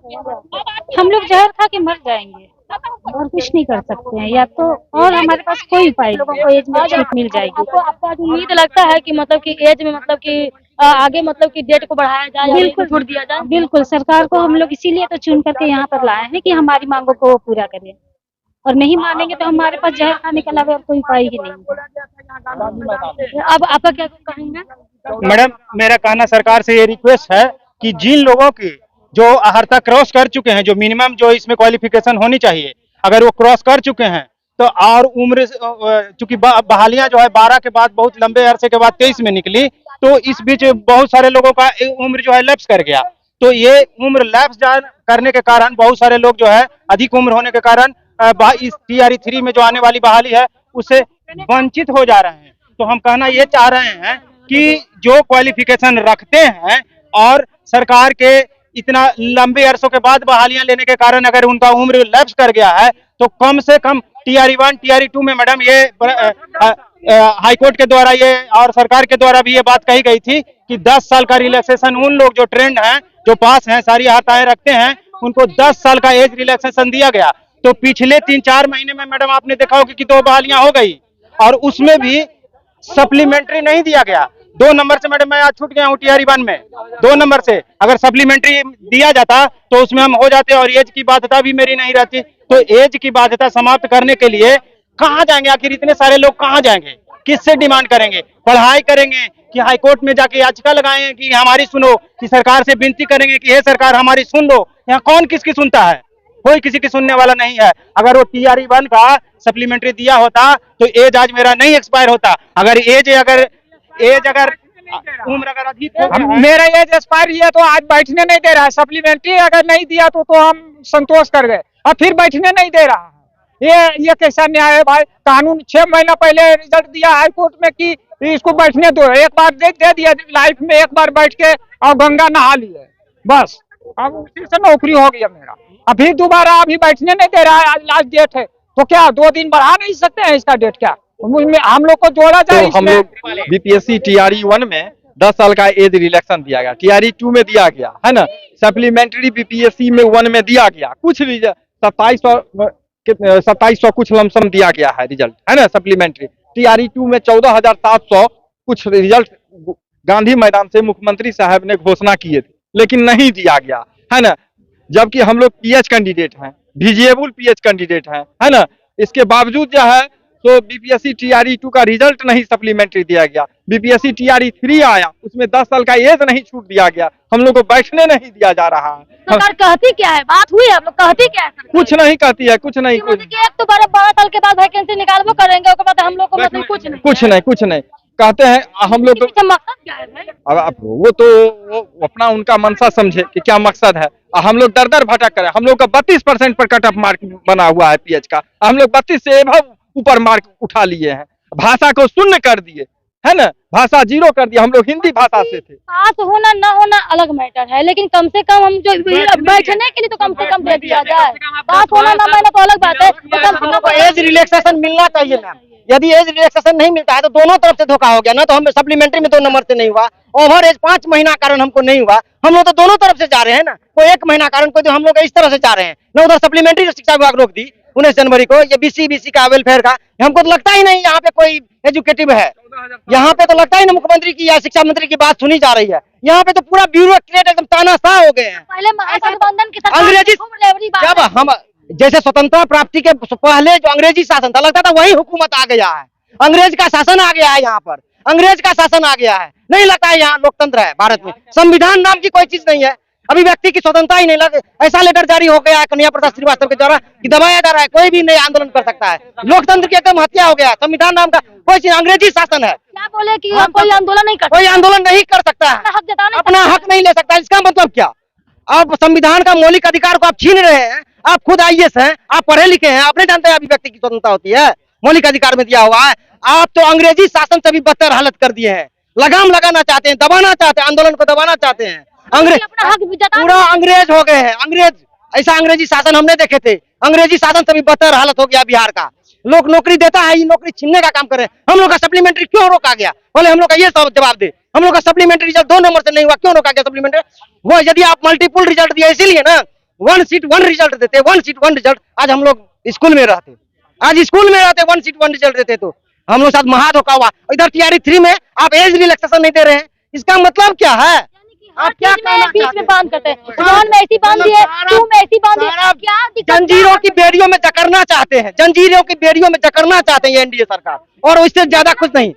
हम लोग जहर खा के मर जाएंगे और कुछ नहीं कर सकते हैं, या तो और हमारे पास कोई उपाय नहीं। लोगों को एज में छूट मिल जाएगी। आपको आज उम्मीद लगता है कि मतलब कि एज में मतलब कि आगे मतलब कि डेट को बढ़ाया जाए या बिल्कुल छूट दिया जाए? बिल्कुल, सरकार को हम लोग इसीलिए तो चुन करके यहाँ पर लाए हैं कि हमारी मांगों को वो पूरा करें, और नहीं मानेंगे तो हमारे पास जहर खाने के अलावा और कोई उपाय ही नहीं है। अब आपका क्या कहेंगे? मैडम, मेरा कहना सरकार से ये रिक्वेस्ट है कि जिन लोगों की जो अर्हता क्रॉस कर चुके हैं, जो मिनिमम जो इसमें क्वालिफिकेशन होनी चाहिए, अगर वो क्रॉस कर चुके हैं तो, और उम्र चूंकि बहालियां जो है 12 के बाद बहुत लंबे अरसे के बाद 23 में निकली, तो इस बीच बहुत सारे लोगों का उम्र जो है लैप्स कर गया। तो ये उम्र लैप्स करने के कारण बहुत सारे लोग जो है अधिक उम्र होने के कारण इस TRE 3 में जो आने वाली बहाली है उससे वंचित हो जा रहे हैं। तो हम कहना ये चाह रहे हैं कि जो क्वालिफिकेशन रखते हैं और सरकार के इतना लंबे अरसों के बाद बहालियां लेने के कारण अगर उनका उम्र लैप्स कर गया है, तो कम से कम TRE 1 TRE 2 में मैडम ये हाईकोर्ट के द्वारा ये और सरकार के द्वारा भी ये बात कही गई थी कि 10 साल का रिलैक्सेशन उन लोग जो ट्रेंड हैं, जो पास हैं, सारी अर्हताएं रखते हैं, उनको 10 साल का एज रिलैक्सेशन दिया गया। तो पिछले 3-4 महीने में मैडम आपने देखा होगा कि 2 बहालियां हो गई और उसमें भी सप्लीमेंट्री नहीं दिया गया। 2 नंबर से मैडम मैं आज छूट गया हूँ TRE 1 में। 2 नंबर से अगर सप्लीमेंट्री दिया जाता तो उसमें हम हो जाते और एज की बाध्यता भी मेरी नहीं रहती। तो एज की बाध्यता समाप्त करने के लिए कहाँ जाएंगे? आखिर इतने सारे लोग कहाँ जाएंगे? किससे डिमांड करेंगे? पढ़ाई करेंगे कि हाईकोर्ट में जाके याचिका लगाएंगे कि हमारी सुनो, कि सरकार से विनती करेंगे कि हे सरकार हमारी सुन लो? यहाँ कौन किसकी सुनता है? कोई किसी की सुनने वाला नहीं है। अगर वो TRE 1 का सप्लीमेंट्री दिया होता तो एज आज मेरा नहीं एक्सपायर होता। अगर उम्र अगर अधिक हो, मेरा एज एक्सपायर है तो आज बैठने नहीं दे रहा है। सप्लीमेंट्री अगर नहीं दिया तो हम संतोष कर गए, अब फिर बैठने नहीं दे रहा है। ये कैसा न्याय है भाई? कानून 6 महीना पहले रिजल्ट दिया हाईकोर्ट में कि इसको बैठने दो। एक बार दे दिया लाइफ में, एक बार बैठ के और गंगा नहा लिए बस। अब उसी से नौकरी हो गया मेरा। अभी दोबारा अभी बैठने नहीं दे रहा है। आज लास्ट डेट है तो क्या 2 दिन बढ़ा नहीं सकते हैं इसका डेट? क्या हम लोग को जोड़ा जाए? तो हम लोग BPSC TRE 1 में 10 साल का एज रिलैक्सेशन दिया गया, TRE 2 में दिया गया है ना, सप्लीमेंट्री BPSC में 1 में दिया गया। कुछ 2700 कुछ लमसम दिया गया है रिजल्ट, है ना। सप्लीमेंट्री TRE 2 में 14,700 कुछ रिजल्ट गांधी मैदान से मुख्यमंत्री साहब ने घोषणा किए थे, लेकिन नहीं दिया गया, है ना। जबकि हम लोग PH कैंडिडेट हैं, विजिबल PH कैंडिडेट हैं, है ना। इसके बावजूद जो है तो BPSC TRE 2 का रिजल्ट नहीं सप्लीमेंट्री दिया गया। BPSC TRE 3 आया, उसमें 10 साल का एज नहीं छूट दिया गया। हम लोग को बैठने नहीं दिया जा रहा है। सरकार कहती क्या है? बात हुई आप लोग कहती क्या है? कुछ नहीं कहती है, कुछ नहीं। एक तो 12 साल के बाद वैकेंसी निकालबो करेंगे, उसके बाद हम लोग को मतलब कुछ नहीं कहते हैं हम लोग। मकसद क्या है भाई? अब वो तो अपना उनका मनसा समझे कि क्या मकसद है। हम लोग दर दर भटक कर, हम लोग का 32% पर कट ऑफ मार्क बना हुआ है PH का। हम लोग 32 से ऊपर मार्क उठा लिए हैं। भाषा को शून्य कर दिए, है ना, भाषा 0 कर दिया। हम लोग हिंदी भाषा से थे। पास होना ना होना अलग मैटर है, लेकिन कम से कम हम जो बैठने के लिए तो कम से कम दे दिया जाए। पास होना ना होना तो अलग बात है। तो एज रिलैक्सेशन मिलना चाहिए मैम। यदि एज रिलैक्सेशन नहीं मिलता है तो दोनों तरफ से धोखा हो गया ना। तो हम सप्लीमेंट्री में 2 नंबर से नहीं हुआ, ओवर एज 5 महीना कारण हमको नहीं हुआ। हम लोग तो दोनों तरफ से जा रहे हैं ना। कोई 1 महीना कारण, कोई तो हम लोग इस तरह से जा रहे हैं ना। उधर सप्लीमेंट्री शिक्षा विभाग रोक दी 19 जनवरी को, ये BC का वेलफेयर का। हमको तो लगता ही नहीं यहाँ पे कोई एजुकेटिव है। यहाँ पे तो लगता ही नहीं मुख्यमंत्री की या शिक्षा मंत्री की बात सुनी जा रही है। यहाँ पे तो पूरा ब्यूरोक्रेट एकदम तानाशाह हो गए हैं। पहले महागठबंधन की सरकार अंग्रेजी जब हम जैसे स्वतंत्रता प्राप्ति के पहले जो अंग्रेजी शासन था, लगता था वही हुकूमत आ गया है। अंग्रेज का शासन आ गया है यहाँ पर, अंग्रेज का शासन आ गया है। नहीं लगता है यहाँ लोकतंत्र है भारत में। संविधान नाम की कोई चीज नहीं है। अभिव्यक्ति की स्वतंत्रता ही नहीं लगे। ऐसा लेटर जारी हो गया है कन्हैया प्रसाद श्रीवास्तव के द्वारा कि दबाया जा रहा है, कोई भी नए आंदोलन कर सकता है। लोकतंत्र की एकदम हत्या हो गया है। संविधान नाम का कोई चीज, अंग्रेजी शासन है। क्या बोले कि कोई आंदोलन नहीं कर, कोई आंदोलन नहीं कर सकता है, अपना हक नहीं ले सकता। इसका मतलब क्या? आप संविधान का मौलिक अधिकार को आप छीन रहे हैं। आप खुद IAS हैं, आप पढ़े लिखे हैं, आप नहीं जानते अभिव्यक्ति की स्वतंत्रता होती है, मौलिक अधिकार में दिया हुआ है। आप तो अंग्रेजी शासन से भी बदतर हालत कर दिए हैं। लगाम लगाना चाहते हैं, दबाना चाहते हैं, आंदोलन को दबाना चाहते हैं। अंग्रेज पूरा अंग्रेज हो गए हैं। अंग्रेज ऐसा अंग्रेजी शासन हमने देखे थे। अंग्रेजी शासन से भी बदतर हालत हो गया बिहार का। लोग नौकरी देता है, ये नौकरी छीनने का काम करे। हम लोग का सप्लीमेंट्री क्यों रोका गया? बोले हम लोग का ये सब जवाब दे। हम लोग का सप्लीमेंट्री रिजल्ट 2 नंबर से नहीं हुआ, क्यों रोका गया सप्लीमेंट्री? वो यदि आप मल्टीपल रिजल्ट दिया इसीलिए ना, 1 सीट 1 रिजल्ट देते, 1 सीट 1 रिजल्ट। आज हम लोग स्कूल में रहते, आज स्कूल में रहते 1 सीट 1 रिजल्ट देते तो हम लोग साथ महा धोखा हुआ। इधर टीआरई 3 में आप एज रिलैक्सेशन नहीं दे रहे हैं, इसका मतलब क्या है? आप क्या बीच में बांध करते हैं, 1 में ऐसी बांध दिए, 2 में ऐसी बांध दिए, क्या दिक्कत? जंजीरों की बेड़ियों में जकड़ना चाहते हैं, जंजीरों की बेड़ियों में जकड़ना चाहते हैं एनडीए सरकार, और उससे ज्यादा कुछ नहीं।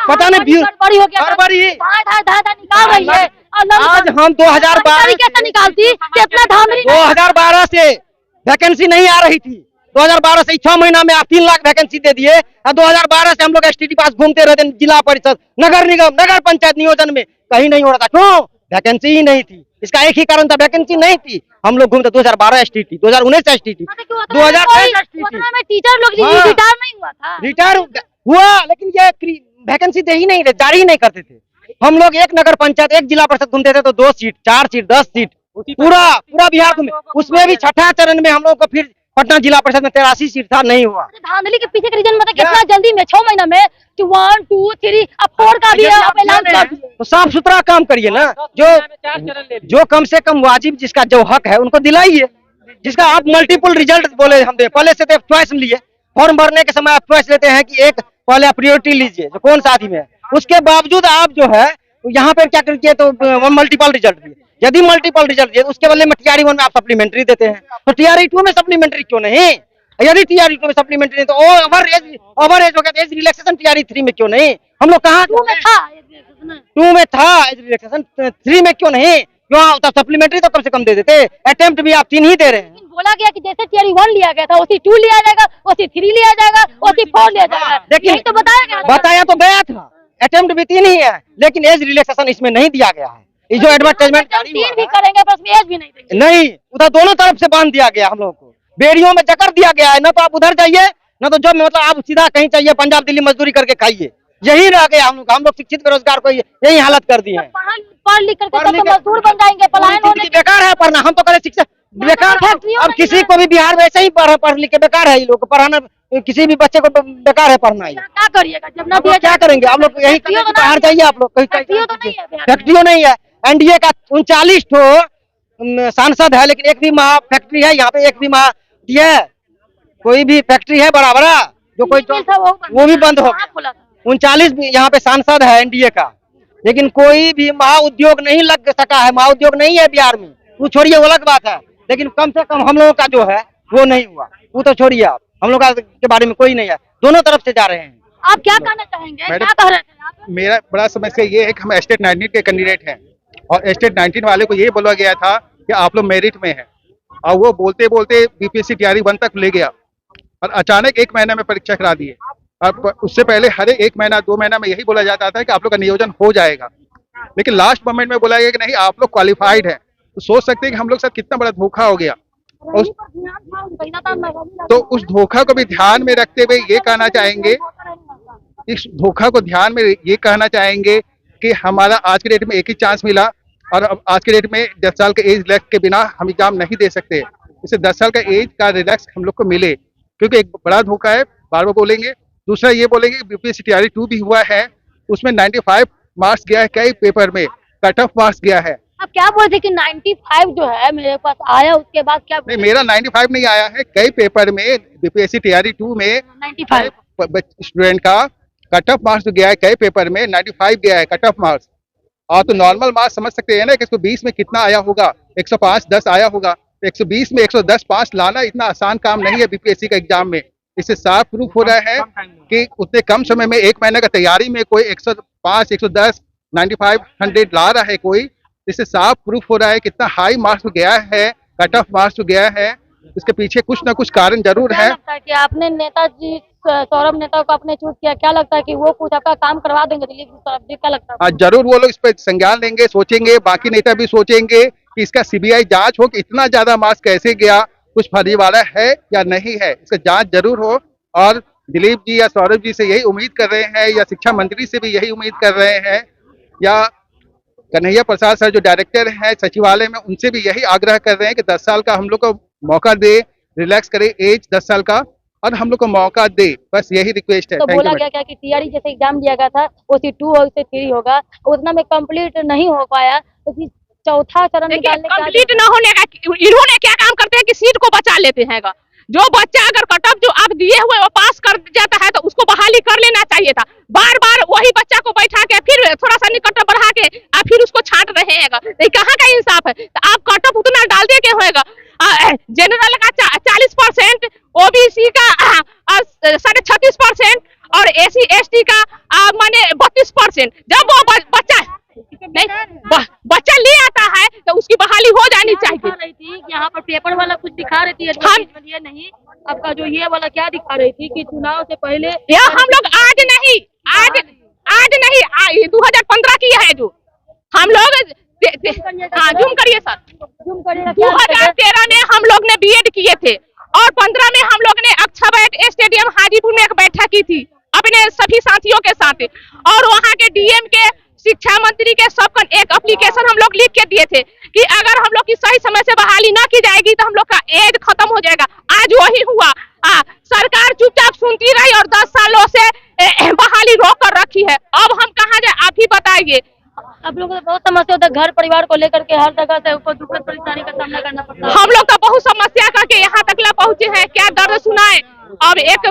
पता नहीं गड़बड़ी हो गया, गड़बड़ी निकाल रही है। आज हम 2012 कैसे निकालती, कितना धांधली 2012 से वैकेंसी नहीं आ रही थी, 2012 से 6 महीना में आप 3 लाख वैकेंसी दे दिए, और 2012 से हम लोग एसटीडी पास घूमते रहते, जिला परिषद, नगर निगम, नगर पंचायत नियोजन में कहीं नहीं हो रहा था। क्यों? वैकेंसी ही नहीं थी। इसका एक ही कारण था, वैकेंसी नहीं थी। हम लोग घूमते 2012 एसटीटी, 2019 एसटीटी, 2023 एसटीटी में टीचर लोग रिटायर नहीं हुआ था, रिटायर हुआ, लेकिन ये वैकेंसी दे ही नहीं रहे, जारी ही नहीं करते थे। हम लोग एक नगर पंचायत, एक जिला परिषद घूमते थे तो 2 सीट, 4 सीट, 10 सीट, पूरा बिहार घूमे। उसमें भी छठा चरण में हम लोग को फिर पटना जिला परिषद में 83 सीट था, नहीं हुआ। धांधली के पीछे का रीजन बता, कितना जल्दी में 6 महीना में 1 2 3 अब 4 का भी है, अब ऐलान कर दिए। तो साफ सुथरा काम करिए ना, जो कम से कम वाजिब जिसका जो हक है उनको दिलाइए। जिसका आप मल्टीपल रिजल्ट बोले हम दे, पहले से तो चॉइस लिए, फॉर्म भरने के समय आप चॉइस लेते हैं कि एक पहले आप प्रायोरिटी लीजिए जो कौन सा आदमी है, उसके बावजूद आप जो है यहाँ पे क्या करिए तो मल्टीपल रिजल्ट दिए। यदि मल्टीपल रिजल्ट दिए उसके बदले में टीआरई 1 में आप सप्लीमेंट्री देते हैं, तो टीआरई 2 में सप्लीमेंट्री क्यों नहीं? यदि टीआरई 2 में सप्लीमेंट्री नहीं तो ओवर एज हो गया, एज रिलैक्सेशन टीआरई 3 में क्यों नहीं? हम लोग कहाँ 2 में था, 2 में था एज रिलैक्सेशन, 3 में क्यों नहीं? क्यों? तब सप्लीमेंट्री तो कम से कम दे देते। अटेम्प्ट भी आप 3 ही दे रहे हैं। बोला गया कि जैसे टीआरई 1 लिया गया था OC 2 लिया जाएगा, OC 3 लिया जाएगा, OC 4 लिया जाएगा। देखिए यही तो बताया गया था। बताया तो गया था, अटेम्प्ट भी 3 ही है, लेकिन एज रिलैक्सेशन इसमें नहीं दिया गया है। ये जो एडवर्टाइजमेंट 3 भी करेंगे पर उसमें एज भी नहीं देंगे। नहीं, उधर दोनों तरफ से बांध दिया गया हम लोग को, बेड़ियों में जकड़ दिया गया है। ना तो आप उधर जाइए, ना तो जब मतलब आप सीधा कहीं चाहिए पंजाब दिल्ली मजदूरी करके खाइए, यही रह गया। हम लोग शिक्षित बेरोजगार को यही हालत कर दी है। पढ़ लिख करके तो मजदूर बन जाएंगे, पलायन होने बेकार है पढ़ना। हम तो करें शिक्षा बेकार, अब किसी को भी बिहार में ऐसे ही पढ़ लिख के बेकार है। ये लोग पढ़ाना, किसी भी बच्चे को बेकार है पढ़ना। क्या करिएगा जब ना क्या करेंगे आप लोग? यही बाहर जाइए आप लोग, फैक्ट्रियों नहीं है। एनडीए का 39 ठो सांसद है, लेकिन एक भी महा फैक्ट्री है यहाँ पे, एक भी महा है कोई भी फैक्ट्री है बड़ा बड़ा जो कोई वो भी बंद हो गया। 39 यहाँ पे सांसद है एनडीए का, लेकिन कोई भी महा उद्योग नहीं लग सका है। महा उद्योग नहीं है बिहार में, वो छोड़िए, वो अलग बात है, लेकिन कम से कम हम लोगों का जो है वो नहीं हुआ। वो तो छोड़िए आप, हम लोग के बारे में कोई नहीं है, दोनों तरफ से जा रहे हैं। आप क्या कहना चाहेंगे, क्या कह रहे थे आप? मेरा बड़ा समस्या ये है कि हम स्टेट 19 के कैंडिडेट हैं, और स्टेट 19 वाले को ये बोला गया था कि आप लोग मेरिट में हैं, और वो बोलते बोलते बीपीएससी टीआरई 1 तक ले गया, और अचानक 1 महीना में परीक्षा करा दिए। अब उससे पहले हर 1 महीना 2 महीना में यही बोला जाता था कि आप लोग का नियोजन हो जाएगा, लेकिन लास्ट मोमेंट में बोला गया कि नहीं आप लोग क्वालिफाइड है। तो सोच सकते हैं कि हम लोग साथ कितना बड़ा धोखा हो गया। तो उस धोखा को भी ध्यान में रखते हुए ये कहना चाहेंगे, इस धोखा को ध्यान में ये कहना चाहेंगे कि हमारा आज के डेट में एक ही चांस मिला, और अब आज के डेट में 10 साल का एज रिलैक्स के बिना हम एग्जाम नहीं दे सकते। इसे 10 साल का एज का रिलैक्स हम लोग को मिले, क्योंकि एक बड़ा धोखा है, बार बार बोलेंगे। दूसरा ये बोलेंगे बीपीएससी टीआरई 2 भी हुआ है, उसमें 95 मार्क्स गया है, कई पेपर में कट ऑफ मार्क्स गया है। आप क्या बोल रहे कि 95 जो है मेरे पास आया, उसके बाद क्या? नहीं, मेरा 95 नहीं आया है, कई पेपर में बीपीएससी टीआरई 2 में 95 स्टूडेंट का कट ऑफ मार्क्स गया है, कई पेपर में 95 गया है कट ऑफ मार्क्स। और तो नॉर्मल मार्क्स समझ सकते हैं ना कि 120 में कितना आया होगा, 105 10 आया होगा, 120 में 110 पास लाना इतना आसान काम नहीं है बीपीएससी का एग्जाम में। इससे साफ प्रूफ हो रहा है कि उतने कम समय में 1 महीने का तैयारी में कोई 105 110 95 100 ला रहा है कोई। इससे साफ प्रूफ हो रहा है कितना हाई मार्क्स गया है, कट ऑफ मार्क्स गया है। इसके पीछे कुछ ना कुछ कारण जरूर है। क्या लगता है कि आपने नेताजी सौरभ नेता को आपने चूज किया, क्या लगता है कि वो कुछ आपका काम करवा देंगे दिलीप सौरभ जी? क्या लगता है? जरूर वो लोग इस पर संज्ञान लेंगे, सोचेंगे, बाकी नेता भी सोचेंगे कि इसका सीबीआई जांच हो कि इतना ज्यादा मार्क्स कैसे गया, कुछ फर्जी वाला है या नहीं है, इसका जांच जरूर हो। और दिलीप जी या सौरभ जी से यही उम्मीद कर रहे हैं, या शिक्षा मंत्री से भी यही उम्मीद कर रहे हैं, या कन्हैया प्रसाद सर जो डायरेक्टर हैं सचिवालय में, उनसे भी यही आग्रह कर रहे हैं कि 10 साल का हम लोग को मौका दे, रिलैक्स करे एज 10 साल का, और हम लोग को मौका दे, बस यही रिक्वेस्ट है। तो बोला गया क्या कि टीआरई जैसे एग्जाम दिया गया था OC 2 और OC 3 होगा, उतना में कंप्लीट नहीं हो पाया, तो चौथा चरण देखिए निकालने का कंप्लीट न होने का इन्होंने क्या काम करते हैं कि सीट को बचा लेते हैं। जो बच्चा अगर कटअप जो आप दिए हुए वो पास कर जाता है तो उसको बहाली कर लेना चाहिए था। बार बार वही बच्चा को बैठा के फिर थोड़ा सा कटअप बढ़ा के आप फिर उसको छांट रहे हैं। ये कहाँ का इंसाफ है? तो आप कटअप उतना डाल दे के होएगा। जनरल का 40%, ओबीसी का 36.5% और SC/ST का माने 32%। जब वो बच्चा नहीं बच्चा ले आता है तो उसकी बहाली हो जानी चाहिए। रही थी कि यहाँ पर पेपर वाला कुछ दिखा रही थी, ये नहीं आपका जो ये वाला क्या दिखा रही थी कि चुनाव से पहले यह हम लोग आज नहीं 2015 की है जो हम लोग जूम करिए सर। 2013 में हम लोग ने बीएड किए थे और 15 में हम लोग ने अक्षरवैट स्टेडियम हाजीपुर में एक बैठक की थी अपने सभी साथियों के साथ और वहाँ के डीएम के शिक्षा मंत्री के सब एक एप्लीकेशन हम लोग लिख के दिए थे कि अगर हम लोग की सही समय से बहाली ना की जाएगी तो हम लोग का एज खत्म हो जाएगा। आज वही हुआ। सरकार चुपचाप सुनती रही और 10 सालों से बहाली रोक कर रखी है। अब हम कहाँ जाए आप ही बताइए। आप लोगों को बहुत समस्या होता है, घर परिवार को लेकर के हर जगह से ऊपर दुखद परेशानी का सामना करना पड़ता है। हम लोग तो बहुत समस्या करके यहाँ तक ला पहुँचे हैं। क्या दर्द सुनाए। अब एक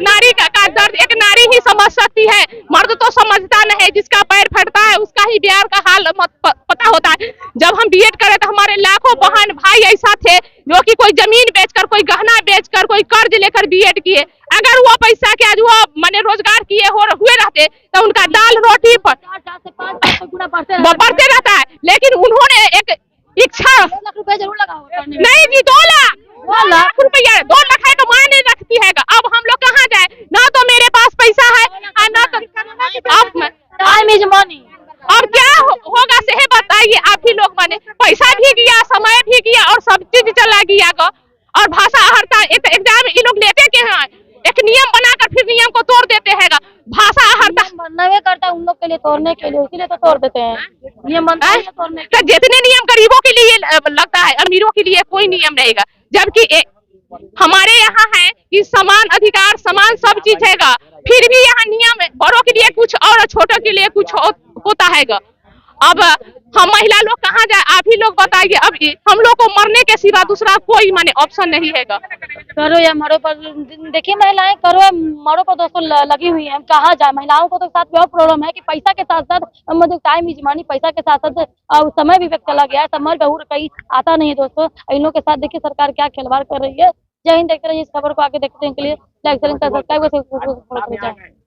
नारी का दर्द एक नारी ही समझ सकती है, मर्द तो समझता नहीं। जिसका पैर फटता है उसका ही बिहार का हाल पता होता है। जब हम बीएड करे तो हमारे लाखों बहन भाई ऐसा थे जो कि कोई जमीन बेचकर, कोई गहना बेचकर, कोई कर्ज लेकर बीएड किए। अगर वो पैसा के आज वो माने रोजगार किए हुए रहते तो उनका दाल रोटी पर 4 से 5 गुना बढ़ते रहता है। लेकिन उन्होंने एक इच्छा 2 लाख रुपए जरूर लगा होगा। नहीं जी 2 लाख रुपया 2 लाख है तो मायने रखती है। अब हम लोग कहाँ जाए? ना तो मेरे पास पैसा है ना तो टाइम इज मनी। अब क्या होगा सही बताइए आप ही लोग। माने पैसा भी गया, समय भी गया और सब चीज चला गया और भाषा हरता एग्जाम ये लोग लेते के हैं एक नियम बनाकर फिर नियम को तोड़ देते हैं। भाषा हरता बनना करता है उन लोग के लिए तोड़ने के लिए, इसीलिए तो तोड़ देते हैं। नियम बनता है तोड़ने तो जितने नियम गरीबों के लिए लगता है अमीरों के लिए कोई नियम रहेगा। जबकि हमारे यहाँ है कि समान अधिकार समान सब चीज हैगा, फिर भी यहाँ नियम बड़ों के लिए कुछ और छोटों के लिए कुछ होता हैगा। अब हम महिला लोग कहाँ जाए आप ही लोग बताइए। अब हम लोग को मरने के सिवा दूसरा कोई माने ऑप्शन नहीं हैगा। करो या मरो पर देखिए महिलाएं करो या मरो पर दोस्तों लगी हुई है। हम कहाँ जाए? महिलाओं को तो साथ भी और प्रॉब्लम है कि पैसा के साथ साथ मतलब टाइम इज मनी, पैसा के साथ साथ समय भी व्यक्त चला गया है। समर बहुर कहीं आता नहीं है दोस्तों। इन लोगों के साथ देखिए सरकार क्या खिलवाड़ कर रही है। जय हिंद। देखते रहिए इस खबर को आगे देखने के लिए लाइक शेयर सब्सक्राइब